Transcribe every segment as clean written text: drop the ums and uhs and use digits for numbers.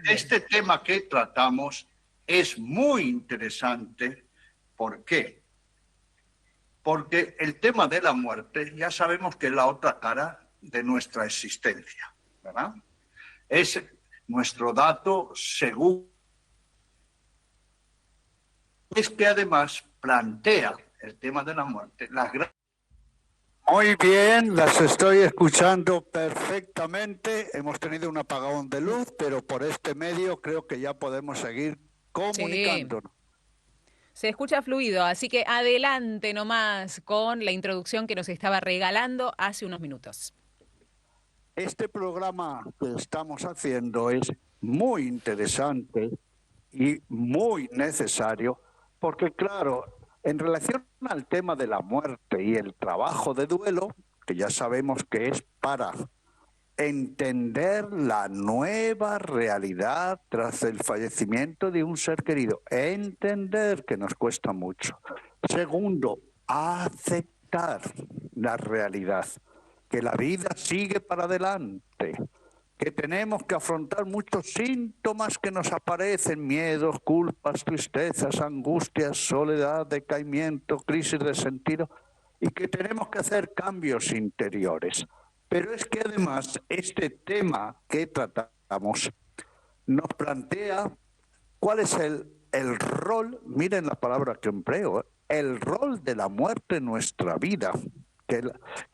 este tema que tratamos es muy interesante. ¿Por qué? Porque el tema de la muerte ya sabemos que es la otra cara de nuestra existencia, ¿verdad? Es nuestro dato seguro. Es que además plantea el tema de la muerte. Muy bien, las estoy escuchando perfectamente. Hemos tenido un apagón de luz, pero por este medio creo que ya podemos seguir comunicándonos. Se escucha fluido, así que adelante nomás con la introducción que nos estaba regalando hace unos minutos. Este programa que estamos haciendo es muy interesante y muy necesario porque, claro, en relación al tema de la muerte y el trabajo de duelo, que ya sabemos que es para entender la nueva realidad tras el fallecimiento de un ser querido, entender que nos cuesta mucho. Segundo, aceptar la realidad, que la vida sigue para adelante, que tenemos que afrontar muchos síntomas que nos aparecen, miedos, culpas, tristezas, angustias, soledad, decaimiento, crisis de sentido, y que tenemos que hacer cambios interiores. Pero es que además este tema que tratamos nos plantea cuál es el rol, miren la palabra que empleo, el rol de la muerte en nuestra vida, que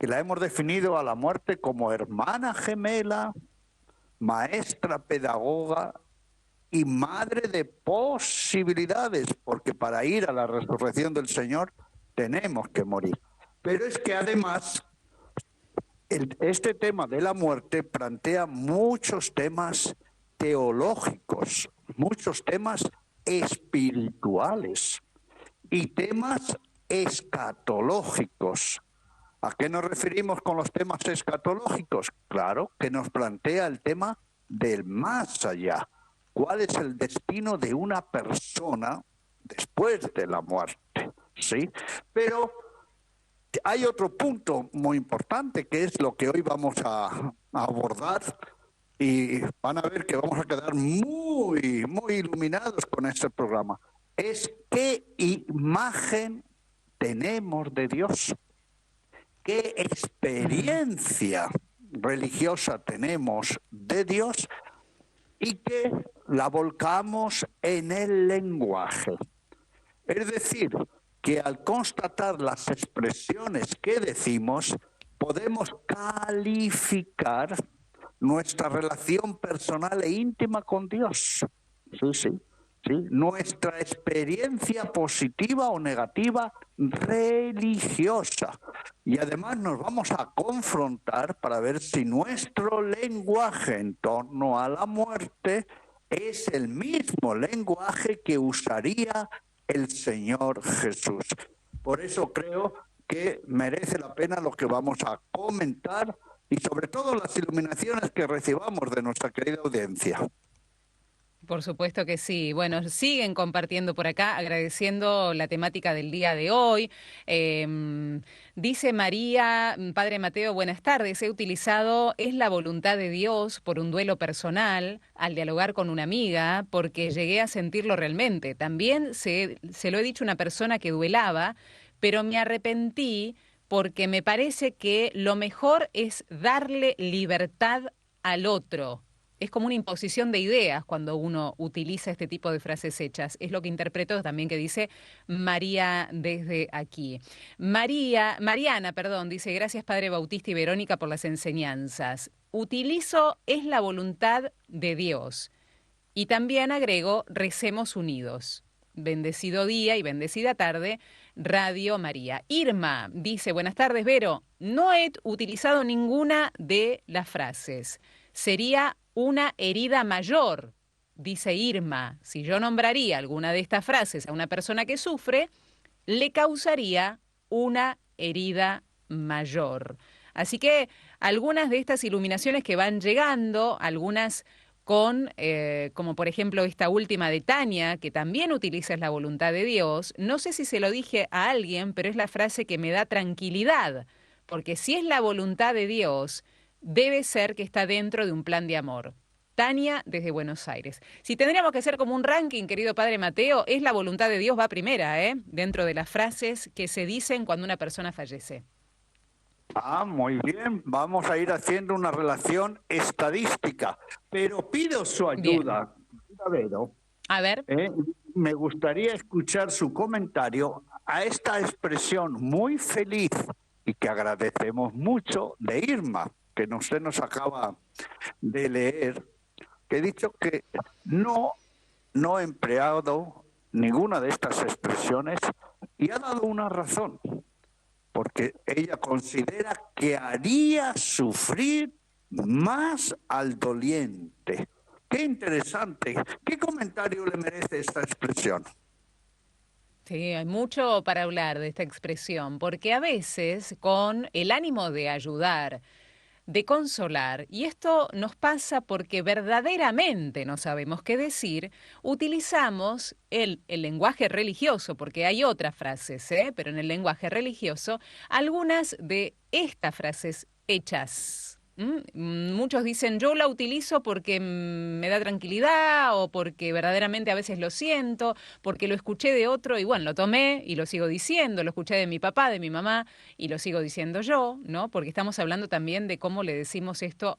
la hemos definido a la muerte como hermana gemela, maestra pedagoga y madre de posibilidades, porque para ir a la resurrección del Señor tenemos que morir. Pero es que además este tema de la muerte plantea muchos temas teológicos, muchos temas espirituales y temas escatológicos. ¿A qué nos referimos con los temas escatológicos? Claro, que nos plantea el tema del más allá. ¿Cuál es el destino de una persona después de la muerte? ¿Sí? Pero hay otro punto muy importante que es lo que hoy vamos a abordar y van a ver que vamos a quedar muy, muy iluminados con este programa. Es qué imagen tenemos de Dios, qué experiencia religiosa tenemos de Dios y que la volcamos en el lenguaje. Es decir, que al constatar las expresiones que decimos, podemos calificar nuestra relación personal e íntima con Dios. Sí. Nuestra experiencia positiva o negativa religiosa. Y además nos vamos a confrontar para ver si nuestro lenguaje en torno a la muerte es el mismo lenguaje que usaría el Señor Jesús. Por eso creo que merece la pena lo que vamos a comentar y sobre todo las iluminaciones que recibamos de nuestra querida audiencia. Por supuesto que sí. Bueno, siguen compartiendo por acá, agradeciendo la temática del día de hoy. Dice María, Padre Mateo, buenas tardes. He utilizado "es la voluntad de Dios" por un duelo personal, al dialogar con una amiga, porque llegué a sentirlo realmente. También se lo he dicho a una persona que duelaba, pero me arrepentí porque me parece que lo mejor es darle libertad al otro. Es como una imposición de ideas cuando uno utiliza este tipo de frases hechas. Es lo que interpreto también que dice María desde aquí. Mariana, dice, gracias Padre Bautista y Verónica por las enseñanzas. Utilizo "es la voluntad de Dios". Y también agrego "recemos unidos". Bendecido día y bendecida tarde, Radio María. Irma dice, buenas tardes, Vero. No he utilizado ninguna de las frases. Sería una herida mayor, dice Irma. Si yo nombraría alguna de estas frases a una persona que sufre, le causaría una herida mayor. Así que algunas de estas iluminaciones que van llegando, algunas con, como por ejemplo esta última de Tania, que también utiliza "es la voluntad de Dios". No sé si se lo dije a alguien, pero es la frase que me da tranquilidad, porque si es la voluntad de Dios, debe ser que está dentro de un plan de amor. Tania desde Buenos Aires. Si tendríamos que hacer como un ranking, querido padre Mateo, es la voluntad de Dios va primera, dentro de las frases que se dicen cuando una persona fallece. Ah, muy bien. Vamos a ir haciendo una relación estadística, pero pido su ayuda, Vero. A ver. Me gustaría escuchar su comentario a esta expresión muy feliz y que agradecemos mucho de Irma, que usted nos acaba de leer, que he dicho que no he empleado ninguna de estas expresiones y ha dado una razón, porque ella considera que haría sufrir más al doliente. Qué interesante. ¿Qué comentario le merece esta expresión? Sí, hay mucho para hablar de esta expresión, porque a veces con el ánimo de ayudar, de consolar, y esto nos pasa porque verdaderamente no sabemos qué decir, utilizamos el lenguaje religioso, porque hay otras frases, pero en el lenguaje religioso, algunas de estas frases hechas. Muchos dicen, yo la utilizo porque me da tranquilidad o porque verdaderamente a veces lo siento, porque lo escuché de otro y bueno, lo tomé y lo sigo diciendo, lo escuché de mi papá, de mi mamá y lo sigo diciendo yo, ¿no? Porque estamos hablando también de cómo le decimos esto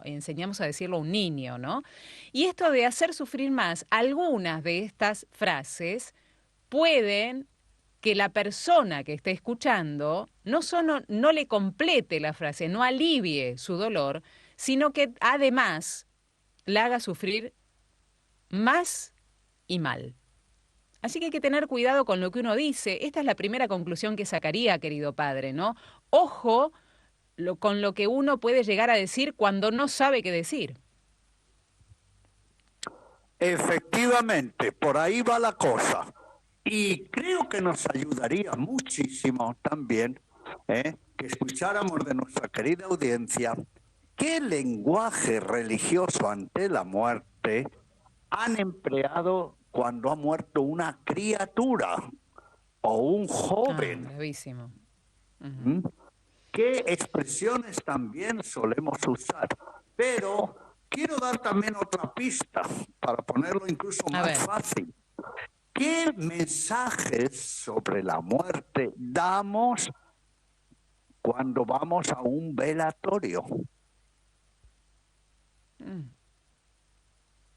enseñamos a decirlo a un niño, ¿no? Y esto de hacer sufrir más, algunas de estas frases pueden que la persona que esté escuchando no solo no le complete la frase, no alivie su dolor, sino que además la haga sufrir más y mal. Así que hay que tener cuidado con lo que uno dice. Esta es la primera conclusión que sacaría, querido padre, ¿no? Ojo con lo que uno puede llegar a decir cuando no sabe qué decir. Efectivamente, por ahí va la cosa. Y creo que nos ayudaría muchísimo también que escucháramos de nuestra querida audiencia qué lenguaje religioso ante la muerte han empleado cuando ha muerto una criatura o un joven. Bravísimo. ¿Qué expresiones también solemos usar? Pero quiero dar también otra pista para ponerlo incluso más fácil. ¿Qué mensajes sobre la muerte damos cuando vamos a un velatorio?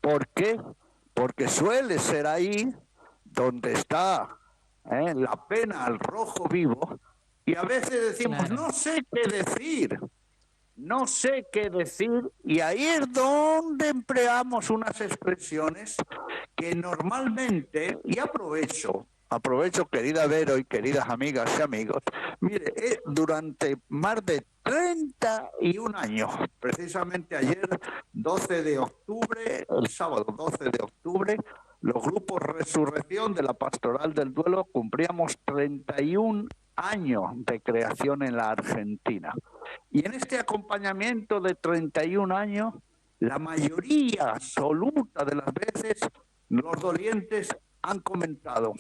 ¿Por qué? Porque suele ser ahí donde está la pena al rojo vivo y a veces decimos, no sé qué decir. No sé qué decir, y ahí es donde empleamos unas expresiones que normalmente, y aprovecho, querida Vero y queridas amigas y amigos, mire, durante más de 31 años, precisamente ayer, 12 de octubre, el sábado 12 de octubre, los grupos Resurrección de la Pastoral del Duelo cumplíamos 31 años de creación en la Argentina. Y en este acompañamiento de 31 años, la mayoría absoluta de las veces, los dolientes han comentado,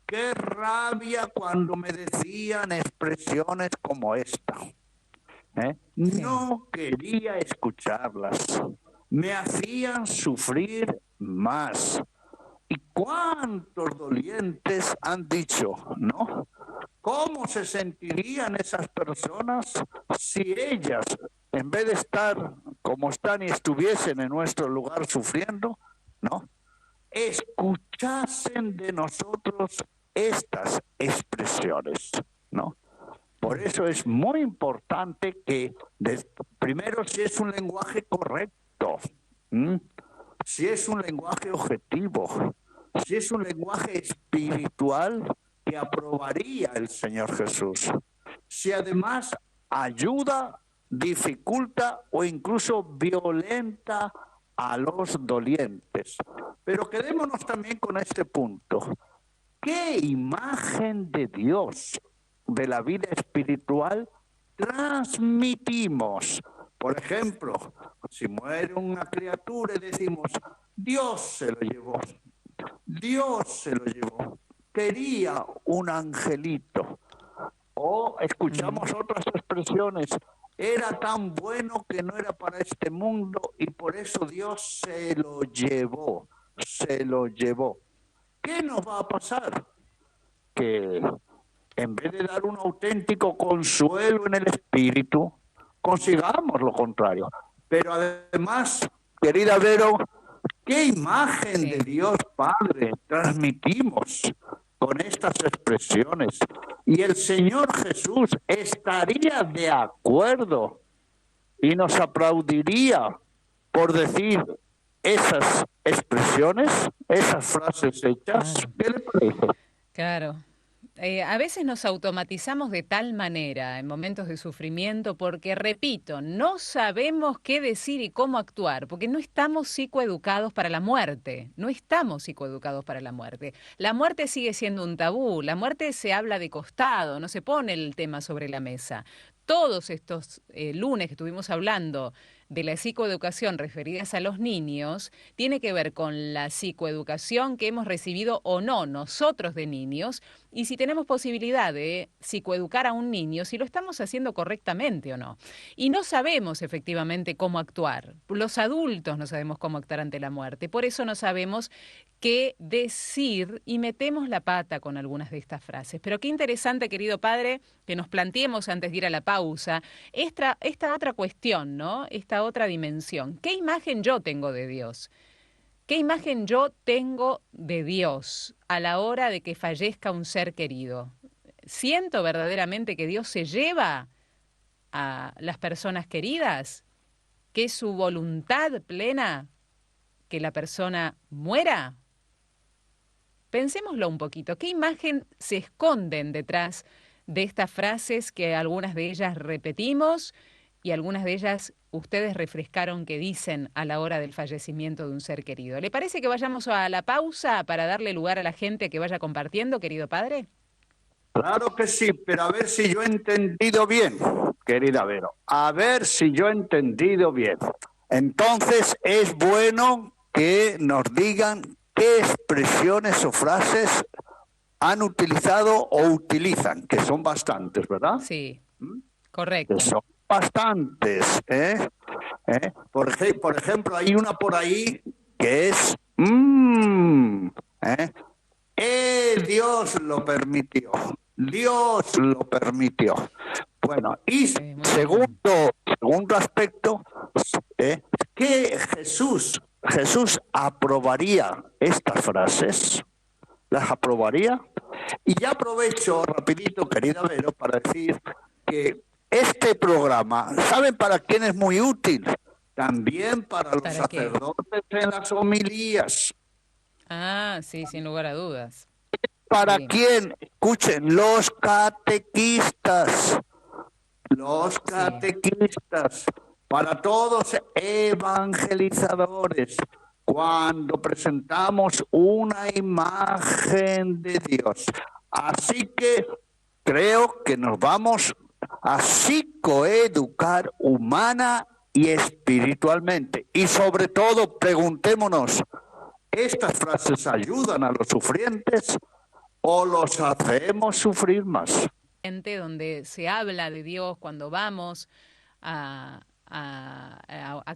qué rabia cuando me decían expresiones como esta. No quería escucharlas, me hacían sufrir más. ¿Y cuántos dolientes han dicho, no? ¿Cómo se sentirían esas personas si ellas, en vez de estar como están y estuviesen en nuestro lugar sufriendo, no? Escuchasen de nosotros estas expresiones, ¿no? Por eso es muy importante que, primero, si es un lenguaje correcto, si es un lenguaje objetivo, si es un lenguaje espiritual que aprobaría el Señor Jesús, si además ayuda, dificulta o incluso violenta a los dolientes. Pero quedémonos también con este punto. ¿Qué imagen de Dios, de la vida espiritual, transmitimos? Por ejemplo, si muere una criatura y decimos, Dios se lo llevó, Dios se lo llevó, quería un angelito. O escuchamos otras expresiones, Era tan bueno que no era para este mundo y por eso Dios se lo llevó, se lo llevó. ¿Qué nos va a pasar? Que en vez de dar un auténtico consuelo en el espíritu, consigamos lo contrario. Pero además, querida Vero, ¿qué imagen de Dios Padre transmitimos con estas expresiones? Y el Señor Jesús estaría de acuerdo y nos aplaudiría por decir esas expresiones, esas frases hechas. ¿Qué le parece? Claro. A veces nos automatizamos de tal manera en momentos de sufrimiento porque, repito, no sabemos qué decir y cómo actuar, porque no estamos psicoeducados para la muerte, no estamos psicoeducados para la muerte. La muerte sigue siendo un tabú, la muerte se habla de costado, no se pone el tema sobre la mesa. Todos estos lunes que estuvimos hablando de la psicoeducación referidas a los niños, tiene que ver con la psicoeducación que hemos recibido o no nosotros de niños, y si tenemos posibilidad de psicoeducar a un niño, si lo estamos haciendo correctamente o no. Y no sabemos efectivamente cómo actuar. Los adultos no sabemos cómo actuar ante la muerte. Por eso no sabemos qué decir y metemos la pata con algunas de estas frases. Pero qué interesante, querido padre, que nos planteemos antes de ir a la pausa esta otra cuestión, ¿no? Esta otra dimensión. ¿Qué imagen yo tengo de Dios? ¿Qué imagen yo tengo de Dios a la hora de que fallezca un ser querido? ¿Siento verdaderamente que Dios se lleva a las personas queridas? ¿Que es su voluntad plena que la persona muera? Pensémoslo un poquito. ¿Qué imagen se esconden detrás de estas frases que algunas de ellas repetimos y algunas de ellas ustedes refrescaron que dicen a la hora del fallecimiento de un ser querido? ¿Le parece que vayamos a la pausa para darle lugar a la gente que vaya compartiendo, querido padre? Claro que sí, pero a ver si yo he entendido bien, querida Vero. A ver si yo he entendido bien. Entonces es bueno que nos digan qué expresiones o frases han utilizado o utilizan, que son bastantes, ¿verdad? Sí, ¿Mm? correcto. Que son bastantes, ¿eh? Por ejemplo, hay una por ahí que es Dios lo permitió. Dios lo permitió. Bueno, y segundo aspecto, que Jesús aprobaría estas frases, las aprobaría. Y ya aprovecho rapidito, querida Vero, para decir que este programa, ¿saben para quién es muy útil? También para los sacerdotes en las homilías. Ah, sí, sin lugar a dudas. ¿Para Sí. quién? Escuchen, los catequistas. Los catequistas. Para todos evangelizadores. Cuando presentamos una imagen de Dios. Así que creo que nos vamos a psicoeducar humana y espiritualmente. Y sobre todo, preguntémonos, ¿estas frases ayudan a los sufrientes o los hacemos sufrir más? Donde se habla de Dios cuando vamos a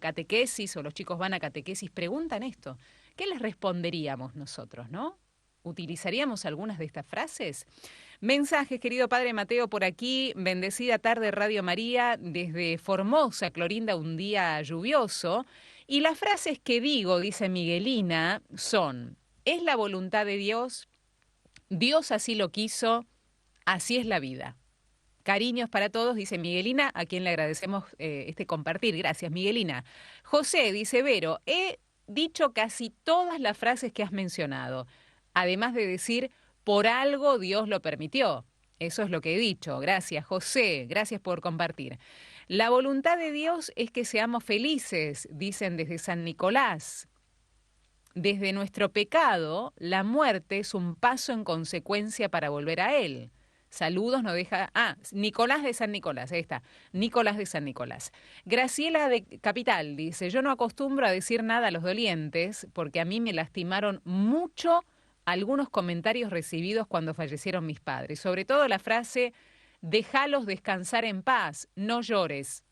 catequesis o los chicos van a catequesis, preguntan esto. ¿Qué les responderíamos nosotros, no? ¿Utilizaríamos algunas de estas frases? Mensajes, querido Padre Mateo, por aquí. Bendecida tarde, Radio María, desde Formosa, Clorinda, un día lluvioso. Y las frases que digo, dice Miguelina, son: es la voluntad de Dios, Dios así lo quiso, así es la vida. Cariños para todos, dice Miguelina, a quien le agradecemos este compartir. Gracias, Miguelina. José, dice Vero, he dicho casi todas las frases que has mencionado, además de decir, por algo Dios lo permitió. Eso es lo que he dicho. Gracias, José. Gracias por compartir. La voluntad de Dios es que seamos felices, dicen desde San Nicolás. Desde nuestro pecado, la muerte es un paso en consecuencia para volver a Él. Saludos, nos deja... Nicolás de San Nicolás, ahí está. Nicolás de San Nicolás. Graciela de Capital dice, yo no acostumbro a decir nada a los dolientes porque a mí me lastimaron mucho algunos comentarios recibidos cuando fallecieron mis padres. Sobre todo la frase, déjalos descansar en paz, no llores.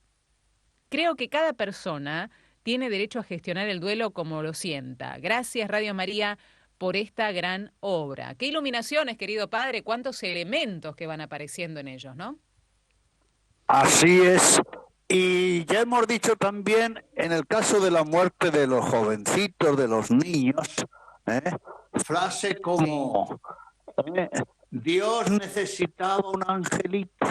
Creo que cada persona tiene derecho a gestionar el duelo como lo sienta. Gracias, Radio María, por esta gran obra. Qué iluminaciones, querido padre, cuántos elementos que van apareciendo en ellos, ¿no? Así es. Y ya hemos dicho también, en el caso de la muerte de los jovencitos, de los niños, frase como, Dios necesitaba un angelito.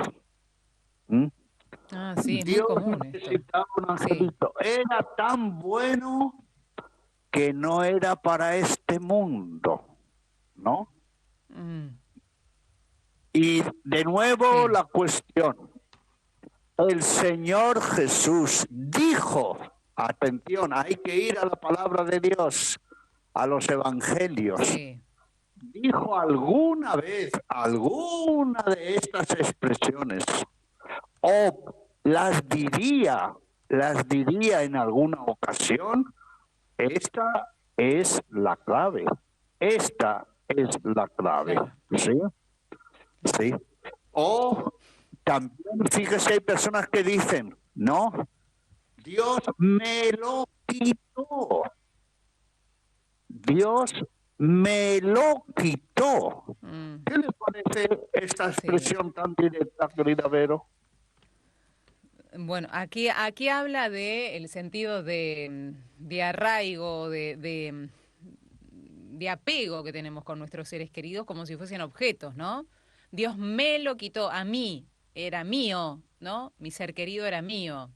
Ah, sí, es Dios muy común necesitaba esto. un angelito. Sí. Era tan bueno que no era para este mundo, ¿no? Y de nuevo la cuestión. El Señor Jesús dijo, atención, hay que ir a la palabra de Dios, a los evangelios. Sí. Dijo alguna vez, alguna de estas expresiones, o las diría en alguna ocasión. Esta es la clave. Esta es la clave. ¿Sí? Sí. O también, fíjese, hay personas que dicen, no, Dios me lo quitó. Dios me lo quitó. ¿Qué le parece esta expresión tan directa, querida Vero? Bueno, aquí habla de el sentido de arraigo, de apego que tenemos con nuestros seres queridos como si fuesen objetos, ¿no? Dios me lo quitó a mí, era mío, ¿no? Mi ser querido era mío.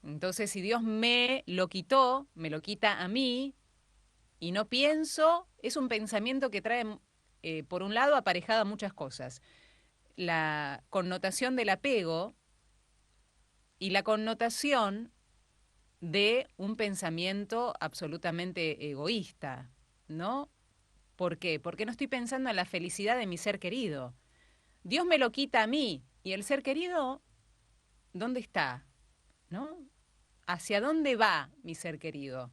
Entonces, si Dios me lo quitó, me lo quita a mí, y no pienso, es un pensamiento que trae, por un lado, aparejada muchas cosas. La connotación del apego y la connotación de un pensamiento absolutamente egoísta, ¿no? ¿Por qué? Porque no estoy pensando en la felicidad de mi ser querido. Dios me lo quita a mí, y el ser querido, ¿dónde está? ¿No? ¿Hacia dónde va mi ser querido?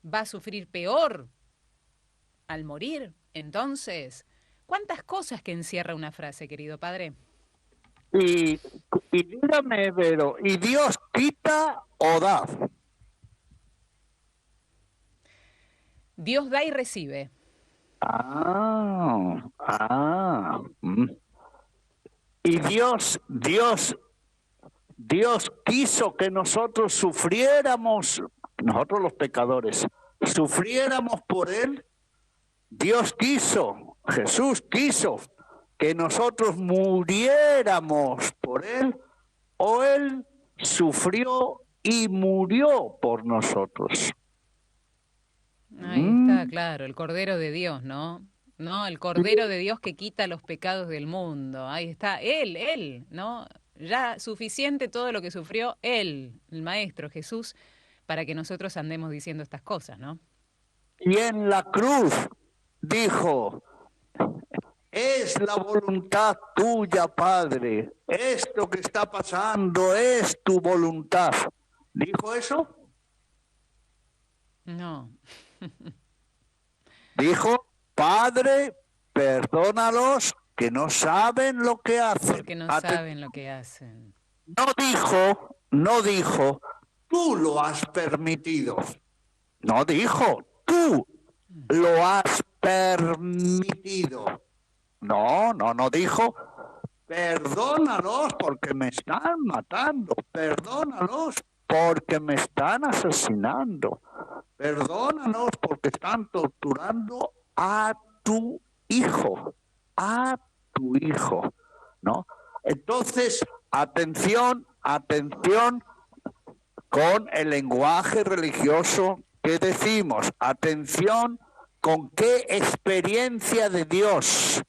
¿Va a sufrir peor al morir? Entonces, ¿cuántas cosas que encierra una frase, querido padre? Y dígame, Vero, ¿y Dios quita o da? Dios da y recibe. Y Dios quiso que nosotros sufriéramos, nosotros los pecadores, sufriéramos por Él. Dios quiso, Jesús quiso que nosotros muriéramos por Él, o Él sufrió y murió por nosotros. Ahí está, claro, el Cordero de Dios, ¿no? No, el Cordero de Dios que quita los pecados del mundo. Ahí está, Él, ¿no? Ya suficiente todo lo que sufrió Él, el Maestro Jesús, para que nosotros andemos diciendo estas cosas, ¿no? Y en la cruz dijo, es la voluntad tuya, Padre. Esto que está pasando es tu voluntad. ¿Dijo eso? No. Dijo, Padre, perdónalos que no saben lo que hacen. Porque no saben lo que hacen. No dijo, tú lo has permitido. No dijo, tú lo has permitido. No dijo, perdónalos porque me están matando, perdónalos porque me están asesinando, perdónanos porque están torturando a tu hijo, ¿no? Entonces, atención con el lenguaje religioso que decimos, atención con qué experiencia de Dios.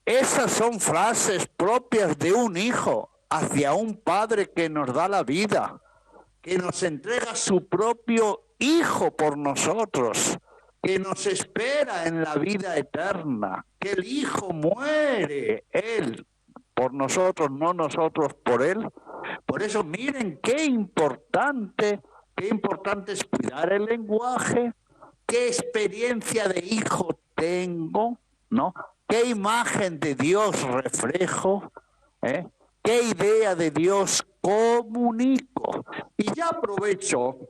Esas son frases propias de un hijo hacia un padre que nos da la vida, que nos entrega su propio hijo por nosotros, que nos espera en la vida eterna, que el hijo muere, él por nosotros, no nosotros por él. Por eso miren qué importante es cuidar el lenguaje, qué experiencia de hijo tengo, ¿no? ¿Qué imagen de Dios reflejo? ¿Qué idea de Dios comunico. Y ya aprovecho,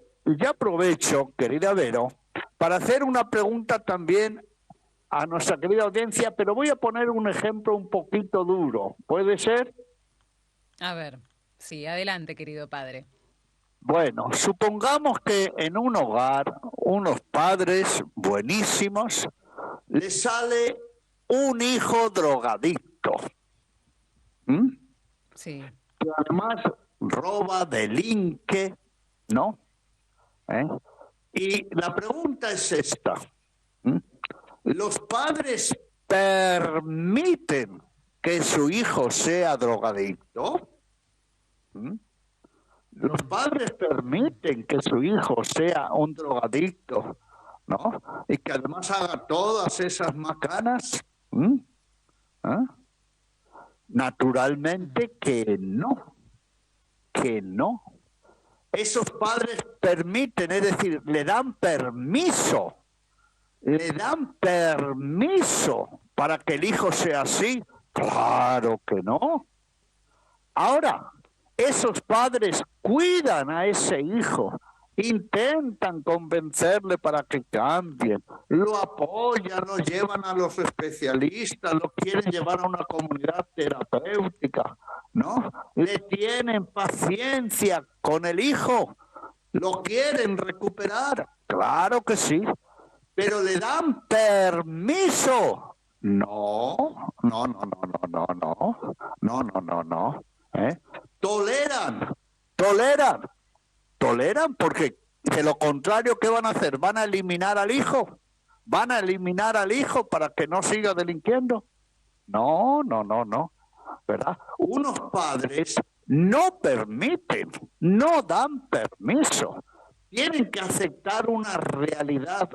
querida Vero, para hacer una pregunta también a nuestra querida audiencia, pero voy a poner un ejemplo un poquito duro. ¿Puede ser? A ver, sí, adelante, querido padre. Bueno, supongamos que en un hogar, unos padres buenísimos, les sale un hijo drogadicto. ¿Mm? Sí. Que además roba, delinque, ¿no? Y la pregunta es esta. ¿Los padres permiten que su hijo sea drogadicto? Los padres permiten que su hijo sea un drogadicto, ¿no? Y que además haga todas esas macanas. Naturalmente que no. Esos padres permiten, es decir, le dan permiso para que el hijo sea así. Claro que no. Ahora, esos padres cuidan a ese hijo, intentan convencerle para que cambie, lo apoyan, lo llevan a los especialistas, lo quieren llevar a una comunidad terapéutica, ¿no? Le tienen paciencia con el hijo, lo quieren recuperar, claro que sí, pero le dan permiso. No. Toleran porque de lo contrario, ¿qué van a hacer? ¿Van a eliminar al hijo? ¿Van a eliminar al hijo para que no siga delinquiendo? No, ¿verdad? Unos padres no permiten, no dan permiso. Tienen que aceptar una realidad,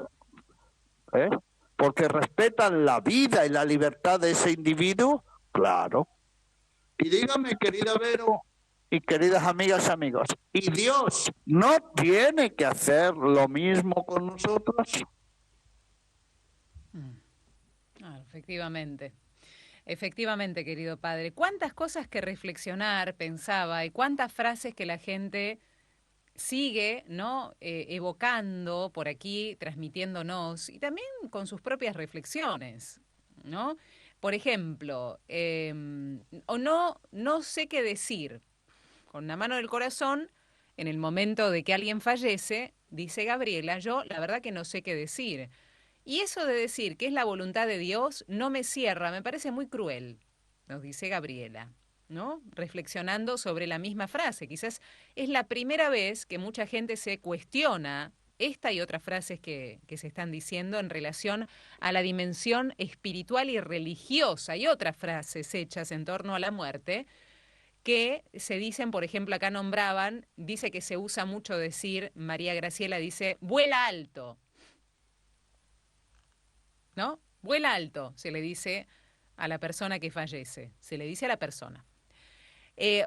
porque respetan la vida y la libertad de ese individuo, claro. Y dígame, querida Vero y queridas amigas y amigos, ¿y Dios no tiene que hacer lo mismo con nosotros? Efectivamente. Efectivamente, querido padre. Cuántas cosas que reflexionar, pensaba, y cuántas frases que la gente sigue, ¿no? Evocando por aquí, transmitiéndonos, y también con sus propias reflexiones, ¿no? Por ejemplo, o no sé qué decir. Con la mano del corazón, en el momento de que alguien fallece, dice Gabriela, yo la verdad que no sé qué decir. Y eso de decir que es la voluntad de Dios no me cierra, me parece muy cruel, nos dice Gabriela, ¿no? Reflexionando sobre la misma frase. Quizás es la primera vez que mucha gente se cuestiona esta y otras frases que se están diciendo en relación a la dimensión espiritual y religiosa y otras frases hechas en torno a la muerte que se dicen, por ejemplo, acá nombraban, dice que se usa mucho decir, María Graciela dice, vuela alto, ¿no? Vuela alto, se le dice a la persona que fallece, se le dice a la persona.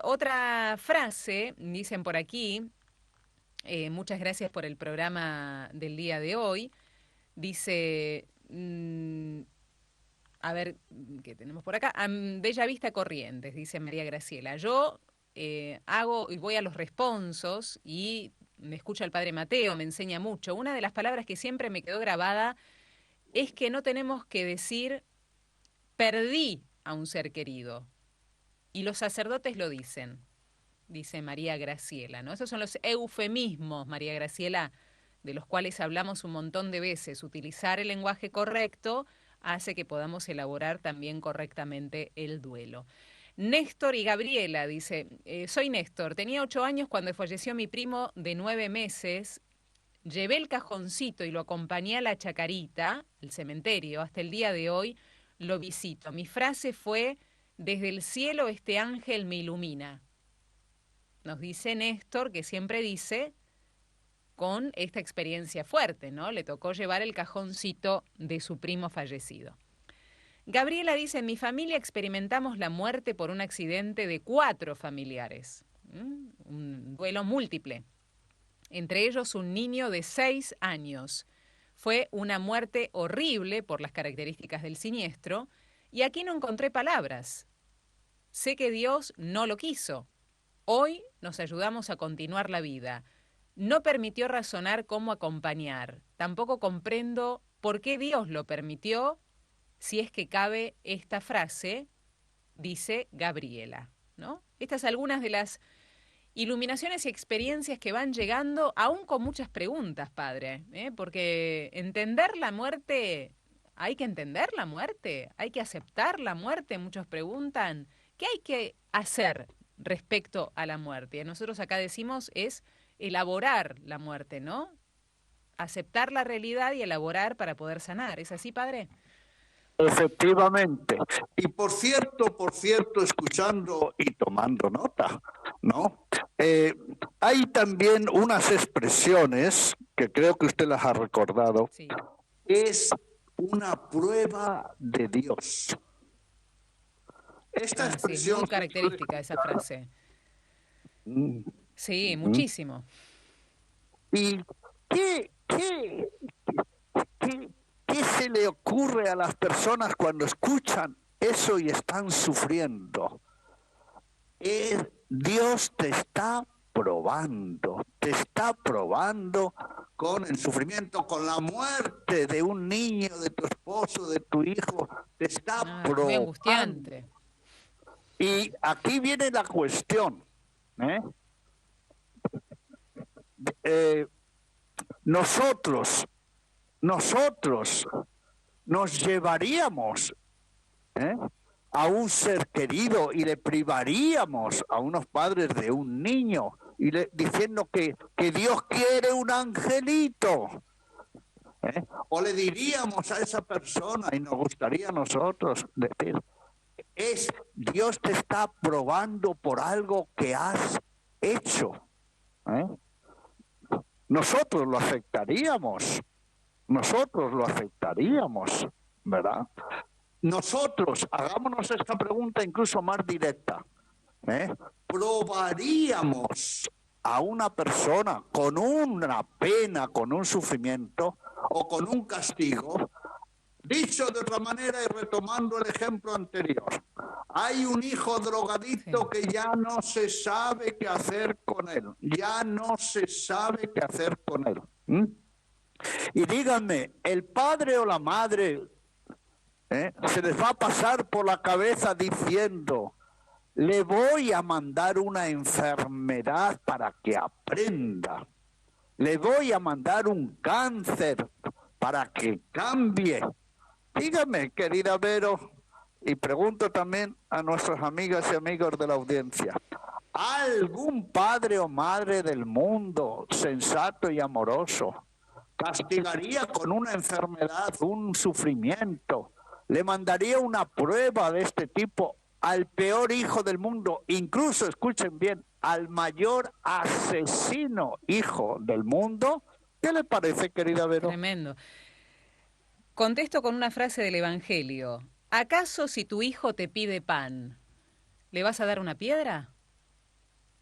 Otra frase, dicen por aquí, muchas gracias por el programa del día de hoy, dice, a ver, ¿qué tenemos por acá? Bella Vista Corrientes, dice María Graciela. Yo hago y voy a los responsos y me escucha el padre Mateo, me enseña mucho. Una de las palabras que siempre me quedó grabada es que no tenemos que decir perdí a un ser querido. Y los sacerdotes lo dicen, dice María Graciela, ¿no? Esos son los eufemismos, María Graciela, de los cuales hablamos un montón de veces. Utilizar el lenguaje correcto hace que podamos elaborar también correctamente el duelo. Néstor y Gabriela dice, soy Néstor, tenía 8 años cuando falleció mi primo de 9 meses, llevé el cajoncito y lo acompañé a la Chacarita, el cementerio, hasta el día de hoy lo visito. Mi frase fue, desde el cielo este ángel me ilumina. Nos dice Néstor, que siempre dice, con esta experiencia fuerte, ¿no? Le tocó llevar el cajoncito de su primo fallecido. Gabriela dice, en mi familia experimentamos la muerte por un accidente de 4 familiares, un duelo múltiple, entre ellos un niño de 6 años. Fue una muerte horrible por las características del siniestro, y aquí no encontré palabras. Sé que Dios no lo quiso. Hoy nos ayudamos a continuar la vida. No permitió razonar cómo acompañar. Tampoco comprendo por qué Dios lo permitió, si es que cabe esta frase, dice Gabriela, ¿no? Estas algunas de las iluminaciones y experiencias que van llegando, aún con muchas preguntas, padre, porque entender la muerte, hay que entender la muerte, hay que aceptar la muerte, muchos preguntan, ¿qué hay que hacer respecto a la muerte? Y nosotros acá decimos es elaborar la muerte, ¿no? Aceptar la realidad y elaborar para poder sanar. ¿Es así, padre? Efectivamente. Y por cierto, escuchando y tomando nota, ¿no? Hay también unas expresiones que creo que usted las ha recordado. Sí. Es una prueba de Dios. Esta expresión sí, muy característica esa frase. Sí, muchísimo. ¿Y qué se le ocurre a las personas cuando escuchan eso y están sufriendo? Dios te está probando con el sufrimiento, con la muerte de un niño, de tu esposo, de tu hijo, te está probando. Muy angustiante. Y aquí viene la cuestión, nosotros nos llevaríamos a un ser querido y le privaríamos a unos padres de un niño y diciendo que Dios quiere un angelito. O le diríamos a esa persona, y nos gustaría a nosotros decir, Dios te está probando por algo que has hecho. Nosotros lo aceptaríamos, ¿verdad? Nosotros, hagámonos esta pregunta incluso más directa, ¿probaríamos a una persona con una pena, con un sufrimiento o con un castigo? Dicho de otra manera y retomando el ejemplo anterior, hay un hijo drogadicto que ya no se sabe qué hacer con él, Y díganme, ¿el padre o la madre se les va a pasar por la cabeza diciendo, le voy a mandar una enfermedad para que aprenda, le voy a mandar un cáncer para que cambie? Dígame, querida Vero, y pregunto también a nuestras amigas y amigos de la audiencia, ¿algún padre o madre del mundo sensato y amoroso castigaría con una enfermedad, un sufrimiento, le mandaría una prueba de este tipo al peor hijo del mundo, incluso, escuchen bien, al mayor asesino hijo del mundo? ¿Qué le parece, querida Vero? Tremendo. Contesto con una frase del Evangelio. ¿Acaso si tu hijo te pide pan, le vas a dar una piedra?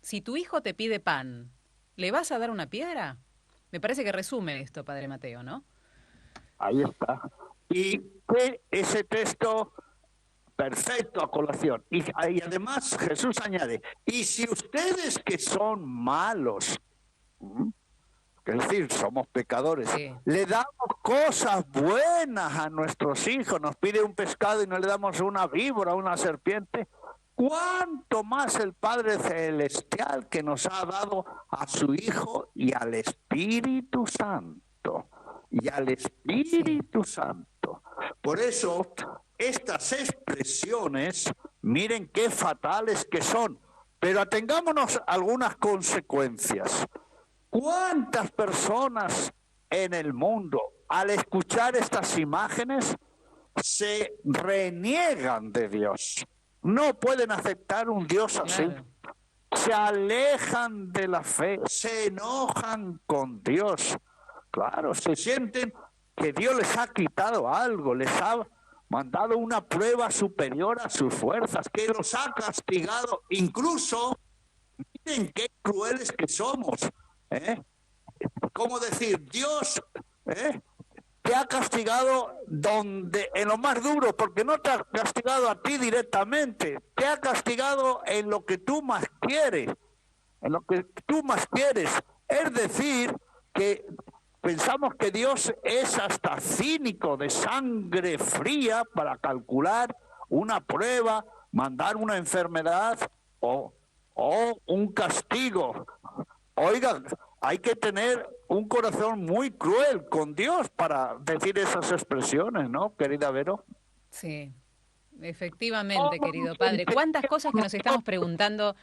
Si tu hijo te pide pan, ¿le vas a dar una piedra? Me parece que resume esto, Padre Mateo, ¿no? Ahí está. Y ese texto perfecto a colación. Y además Jesús añade, y si ustedes que son malos, es decir, somos pecadores, sí, le damos cosas buenas a nuestros hijos, nos pide un pescado y no le damos una víbora, una serpiente, ¿cuánto más el Padre Celestial que nos ha dado a su Hijo y al Espíritu Santo? Santo. Por eso, estas expresiones, miren qué fatales que son, pero atengámonos a algunas consecuencias. ¿Cuántas personas en el mundo, al escuchar estas imágenes, se reniegan de Dios? No pueden aceptar un Dios así. Claro. Se alejan de la fe, se enojan con Dios. Claro, se sienten que Dios les ha quitado algo, les ha mandado una prueba superior a sus fuerzas, que los ha castigado. Incluso, miren qué crueles que somos. ¿Cómo decir? Dios te ha castigado en lo más duro, porque no te ha castigado a ti directamente, te ha castigado en lo que tú más quieres, en lo que tú más quieres. Es decir, que pensamos que Dios es hasta cínico, de sangre fría, para calcular una prueba, mandar una enfermedad o un castigo. Oigan, hay que tener un corazón muy cruel con Dios para decir esas expresiones, ¿no, querida Vero? Sí, efectivamente, querido padre. ¿Cuántas cosas que nos estamos preguntando?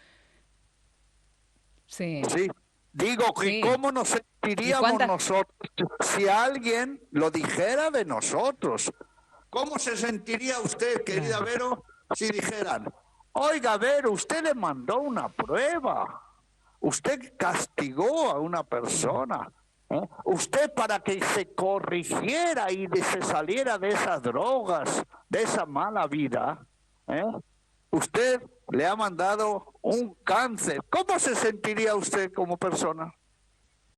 Sí, Sí, digo que sí. cómo nos ¿Y sentiríamos nosotros si alguien lo dijera de nosotros. ¿Cómo se sentiría usted, querida Vero, si dijeran, oiga, Vero, usted le mandó una prueba, usted castigó a una persona, ¿eh? Usted para que se corrigiera y se saliera de esas drogas, de esa mala vida, ¿eh? Usted le ha mandado un cáncer. ¿Cómo se sentiría usted como persona?